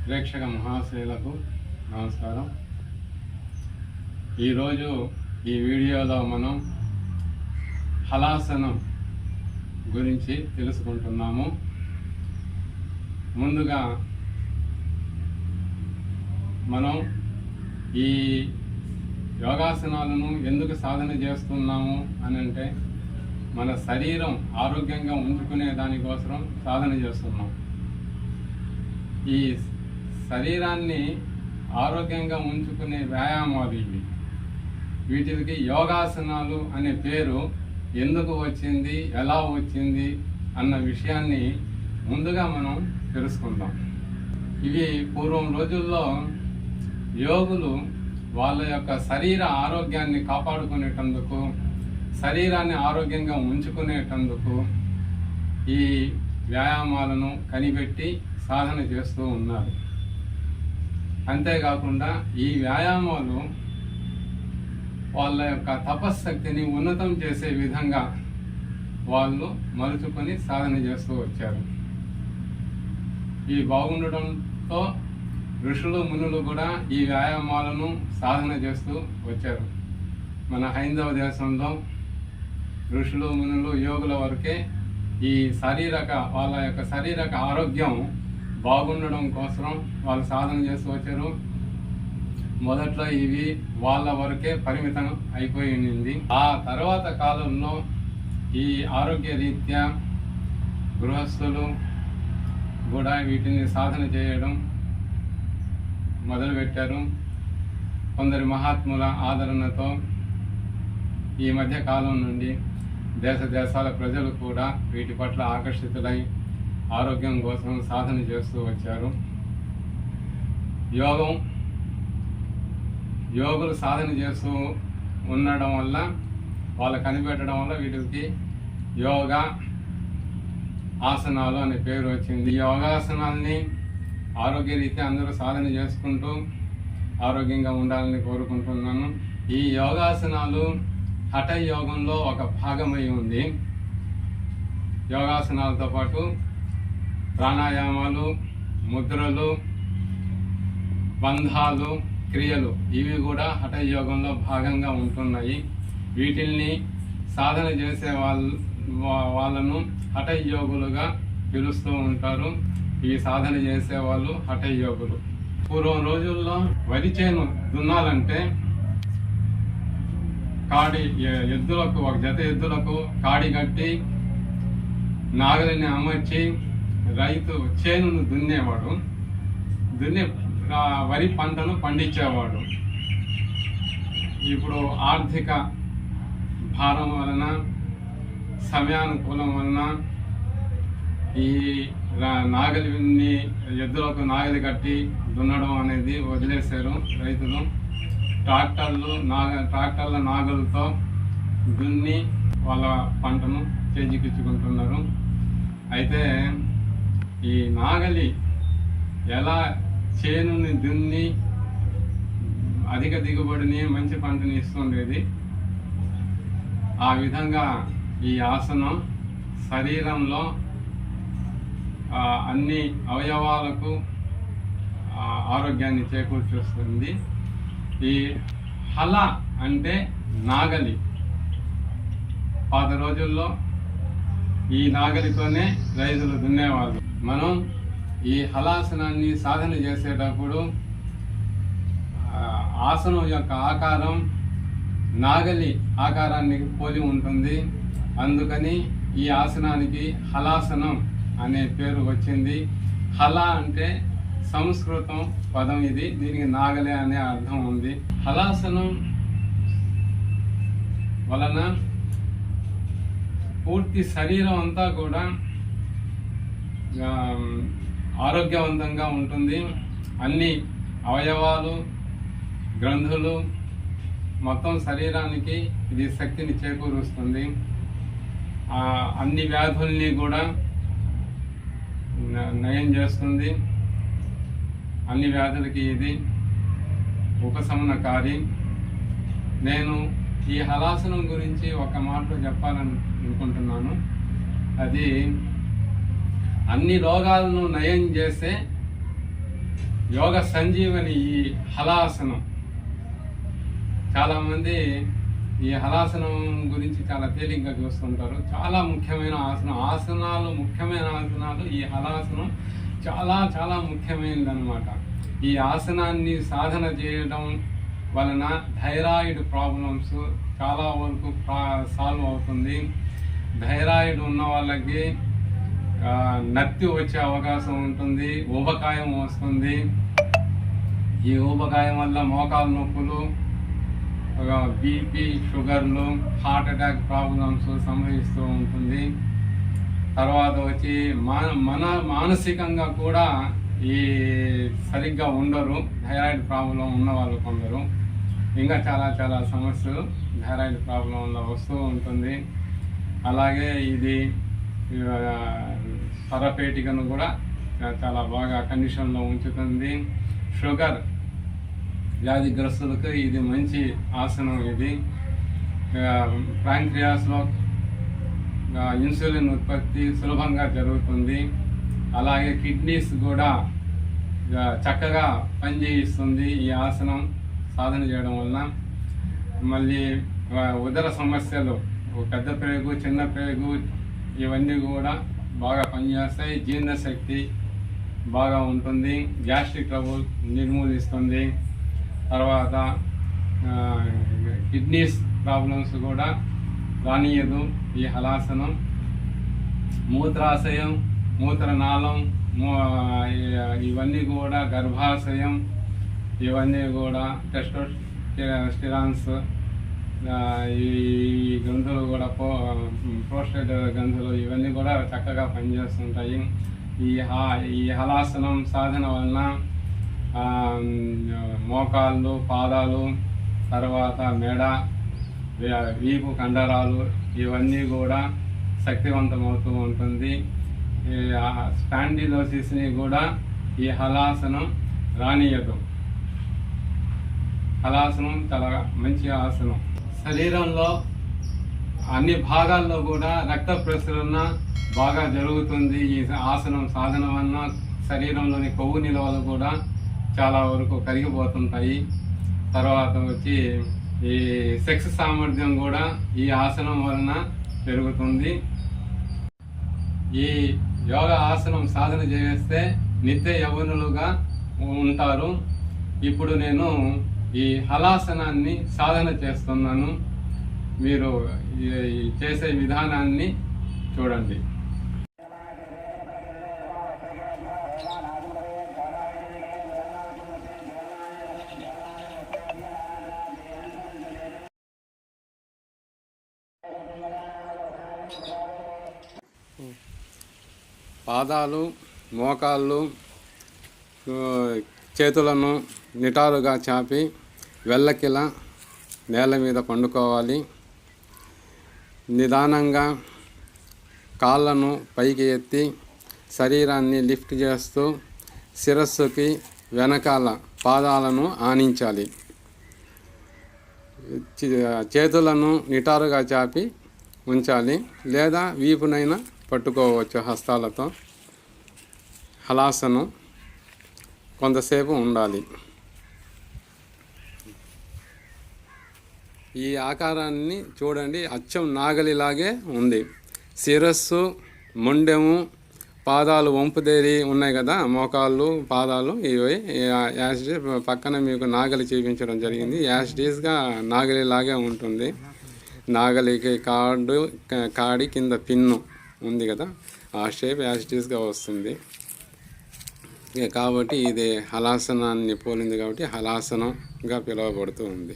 ప్రేక్షక మహాశయులకు నమస్కారం. ఈరోజు ఈ వీడియోలో మనం హలాసనం గురించి తెలుసుకుంటున్నాము. ముందుగా మనం ఈ యోగాసనాలను ఎందుకు సాధన చేస్తున్నాము అని అంటే మన శరీరం ఆరోగ్యంగా ఉంచుకునే దానికోసం సాధన చేస్తున్నాం. ఈ శరీరాన్ని ఆరోగ్యంగా ఉంచుకునే వ్యాయామాలు ఇవి. వీటికి యోగాసనాలు అనే పేరు ఎందుకు వచ్చింది, ఎలా వచ్చింది అన్న విషయాన్ని ముందుగా మనం తెలుసుకుందాం. ఇవి పూర్వం రోజుల్లో యోగులు వాళ్ళ యొక్క శరీర ఆరోగ్యాన్ని కాపాడుకునేటందుకు, శరీరాన్ని ఆరోగ్యంగా ఉంచుకునేటందుకు ఈ వ్యాయామాలను కనిపెట్టి సాధన చేస్తూ ఉన్నారు. అంతేకాకుండా ఈ వ్యాయామాలు వాళ్ళ యొక్క తపశ్శక్తిని ఉన్నతం చేసే విధంగా వాళ్ళు మలుచుకొని సాధన చేస్తూ వచ్చారు. ఈ బాగుండడంతో ఋషులు మునులు కూడా ఈ వ్యాయామాలను సాధన చేస్తూ వచ్చారు. మన హైందవ దేశంలో ఋషులు మునులు యోగుల వరకే ఈ వాళ్ళ యొక్క శారీరక ఆరోగ్యం బాగుండడం కోసం వాళ్ళు సాధన చేస్తూ వచ్చారు. మొదట్లో ఇవి వాళ్ళ వరకే పరిమితం అయిపోయింది. ఆ తర్వాత కాలంలో ఈ ఆరోగ్య రీత్యా గృహస్థులు కూడా వీటిని సాధన చేయడం మొదలుపెట్టారు. కొందరి మహాత్ముల ఆదరణతో ఈ మధ్య కాలం నుండి దేశాల ప్రజలు కూడా వీటి పట్ల ఆకర్షితులై ఆరోగ్యం కోసం సాధన చేస్తూ వచ్చారు. యోగులు సాధన చేస్తూ ఉండడం వల్ల, వాళ్ళు కనిపెట్టడం వల్ల వీటికి యోగా ఆసనాలు అనే పేరు వచ్చింది. ఈ యోగాసనాల్ని ఆరోగ్య రీత్యా అందరూ సాధన చేసుకుంటూ ఆరోగ్యంగా ఉండాలని కోరుకుంటున్నాను. ఈ యోగాసనాలు హఠ యోగంలో ఒక భాగమై ఉంది. యోగాసనాలతో పాటు ప్రాణాయామాలు, ముద్రలు, బంధాలు, క్రియలు ఇవి కూడా హఠ యోగంలో భాగంగా ఉంటున్నాయి. వీటిల్ని సాధన చేసే వాళ్ళను హఠ యోగులుగా పిలుస్తూ ఉంటారు. ఈ సాధన చేసే వాళ్ళు హఠ యోగులు. పూర్వం రోజుల్లో వరి చేను దున్నాలంటే ఎద్దులకు, ఒక జత ఎద్దులకు కాడి కట్టి నాగలిని అమర్చి రైతు చేనును దున్నేవాడు. వరి పంటను పండించేవాడు. ఇప్పుడు ఆర్థిక భారం వలన, సమయానుకూలం వలన ఈ ఎద్దులకు నాగలి కట్టి దున్నడం అనేది వదిలేశారు రైతులు. ట్రాక్టర్ల నాగలతో దున్ని వాళ్ళ పంటను చేజిక్కించుకుంటున్నారు. అయితే ఈ నాగలి ఎలా చేనుని దున్ని అధిక దిగుబడిని, మంచి పంటని ఇస్తుండేది, ఆ విధంగా ఈ ఆసనం శరీరంలో అన్ని అవయవాలకు ఆరోగ్యాన్ని చేకూర్చుస్తుంది. ఈ హల అంటే నాగలి. పాత రోజుల్లో ఈ నాగలితోనే రైతులు దున్నేవాళ్ళు. మనం ఈ హలాసనాన్ని సాధన చేసేటప్పుడు ఆసనం యొక్క ఆకారం నాగలి ఆకారాన్ని పోలి ఉంటుంది. అందుకని ఈ ఆసనానికి హలాసనం అనే పేరు వచ్చింది. హల అంటే సంస్కృతం పదం ఇది. దీనికి నాగలి అనే అర్థం ఉంది. హలాసనం వలన పూర్తి శరీరం అంతా కూడా ఆరోగ్యవంతంగా ఉంటుంది. అన్ని అవయవాలు, గ్రంథులు, మొత్తం శరీరానికి ఇది శక్తిని చేకూరుస్తుంది. అన్ని వ్యాధుల్ని కూడా నయం చేస్తుంది. అన్ని వ్యాధులకి ఇది ఉపశమనకారి. నేను ఈ హలాసనం గురించి ఒక మాట చెప్పాలని అనుకుంటున్నాను. అది అన్ని రోగాలను నయం చేసే యోగ సంజీవని ఈ హలాసనం. చాలామంది ఈ హలాసనం గురించి చాలా తేలిగ్గా చూస్తుంటారు. చాలా ముఖ్యమైన ఆసనాలు ముఖ్యమైన ఆసనాలు. ఈ హలాసనం చాలా చాలా ముఖ్యమైనది అన్నమాట. ఈ ఆసనాన్ని సాధన చేయడం వలన థైరాయిడ్ ప్రాబ్లమ్స్ చాలా వరకు సాల్వ్ అవుతుంది. థైరాయిడ్ ఉన్న వాళ్ళకి నత్తి వచ్చే అవకాశం ఉంటుంది, ఊబకాయం వస్తుంది. ఈ ఊబకాయం వల్ల మోకాలు నొప్పులు, బీపీ, షుగర్లు, హార్ట్ అటాక్ ప్రాబ్లమ్స్ సంభవిస్తూ ఉంటుంది. తర్వాత వచ్చి మన మానసికంగా కూడా ఈ సరిగ్గా ఉండరు. థైరాయిడ్ ప్రాబ్లం ఉన్న వాళ్ళు కొందరు, ఇంకా చాలా చాలా సమస్యలు థైరాయిడ్ ప్రాబ్లం వల్ల వస్తూ ఉంటుంది. అలాగే ఇది స్వరపేటికను కూడా చాలా బాగా కండిషన్లో ఉంచుతుంది. షుగర్ వ్యాధిగ్రస్తులకు ఇది మంచి ఆసనం. ఇది ప్యాంక్రియాస్లో ఇన్సులిన్ ఉత్పత్తి సులభంగా జరుగుతుంది. అలాగే కిడ్నీస్ కూడా చక్కగా పనిచేయిస్తుంది ఈ ఆసనం సాధన చేయడం వలన. మళ్ళీ ఉదర సమస్యలు, పెద్ద పేగు, చిన్న పేగు, ఇవన్నీ కూడా బాగా పనిచేస్తాయి. జీర్ణశక్తి బాగా ఉంటుంది. గ్యాస్ట్రిక్ ట్రబుల్ నిర్మూలిస్తుంది. తర్వాత కిడ్నీస్ ప్రాబ్లమ్స్ కూడా రానియదు ఈ హలాసనం. మూత్రాశయం, మూత్రనాళం, ఇవన్నీ కూడా గర్భాశయం, ఇవన్నీ కూడా టెస్టోస్టెరాన్స్, ఈ గ్రంథులు కూడా ప్రోస్టేట్ గ్రంథులు, ఇవన్నీ కూడా చక్కగా పనిచేస్తుంటాయి. ఈ హలాసనం సాధన వలన మోకాళ్ళు, పాదాలు, తర్వాత మెడ, వీపు కండరాలు, ఇవన్నీ కూడా శక్తివంతమవుతూ ఉంటుంది. స్పాండిలోసిస్ని కూడా ఈ హలాసనం రానియదు. హలాసనం చాలా మంచి ఆసనం. శరీరంలో అన్ని భాగాల్లో కూడా రక్త ప్రసరణ బాగా జరుగుతుంది. ఈ ఆసనం సాధన వలన శరీరంలోని కొవ్వు నిల్వలు కూడా చాలా వరకు కరిగిపోతుంటాయి. తర్వాత వచ్చి ఈ సెక్స్ సామర్థ్యం కూడా ఈ ఆసనం వలన పెరుగుతుంది. ఈ యోగా ఆసనం సాధన చేస్తే నిత్య యవ్వనులుగా ఉంటారు. ఇప్పుడు నేను ఈ హలాసనాన్ని సాధన చేస్తున్నాను. మీరు చేసే విధానాన్ని చూడండి. పాదాలు, మోకాళ్ళు, చేతులను నిటారుగా చాపి వెల్లకిలా నేల మీద పండుకోవాలి. నిదానంగా కాళ్ళను పైకి ఎత్తి శరీరాన్ని లిఫ్ట్ చేస్తూ శిరస్సుకి వెనకాల పాదాలను ఆనించాలి. చేతులను నిటారుగా చాపి ఉంచాలి, లేదా వీపునైనా పట్టుకోవచ్చు హస్తాలతో. హలాసనం కొంతసేపు ఉండాలి. ఈ ఆకారాన్ని చూడండి, అచ్చం నాగలిలాగే ఉంది. శిరస్సు, మొండెము, పాదాలు వంపుదేరి ఉన్నాయి కదా, మోకాళ్ళు, పాదాలు, ఇవి యాసిడ్ పక్కన మీకు నాగలి చూపించడం జరిగింది. యాసిడ్గా నాగలిలాగే ఉంటుంది. నాగలికి కాడి కింద పిన్ను ఉంది కదా, ఆ షేప్ యాసిడ్గా వస్తుంది. కాబట్టి ఇది హలాసనాన్ని పోలింది కాబట్టి హలాసనంగా పిలువబడుతూ ఉంది.